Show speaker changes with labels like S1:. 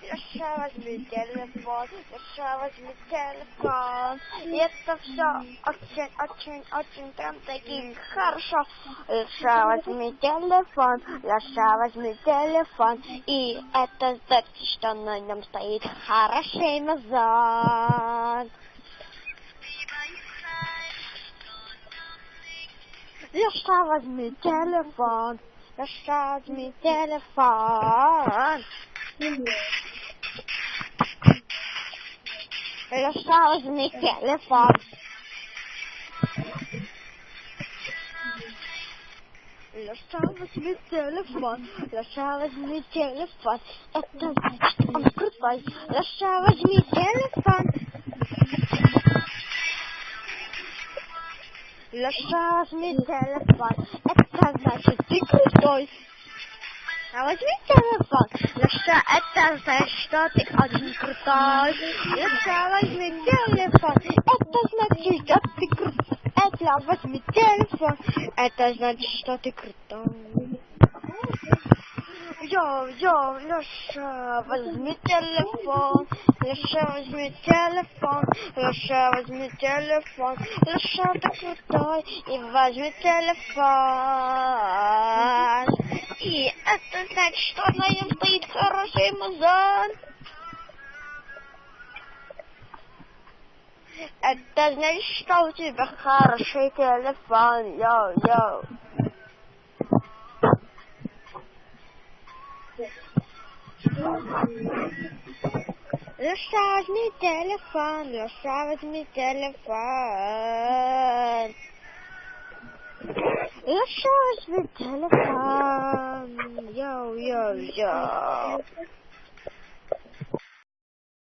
S1: Леша, возьми телефон, Леша, возьми телефон. И это все очень прям таки хорошо. Леша, возьми телефон, Леша, возьми телефон. И это значит, что на нем стоит хороший Amazon. Леша, возьми телефон, Леша, возьми телефон. Леша, возьми телефон. Леша, возьми телефон. Леша, возьми телефон. Это значит, он крутой. Леша, возьми телефон. Леша, возьми телефон. Это значит, ты крутой. А возьми телефон. Леша, это значит, что ты очень крутой. Леша, возьми телефон. Это значит, что ты крутой. Это возьми телефон. Это значит, что ты крутой. Йоу, Леша, возьми телефон. Леша, возьми телефон. Леша, возьми телефон. Леша, ты крутой. И возьми телефон. И это значит, что на нем стоит хороший Amazon. Это значит, что у тебя хороший телефон. Йоу. Леша, возьми телефон, Леша, возьми телефон. Леша, возьми телефон. Йоу.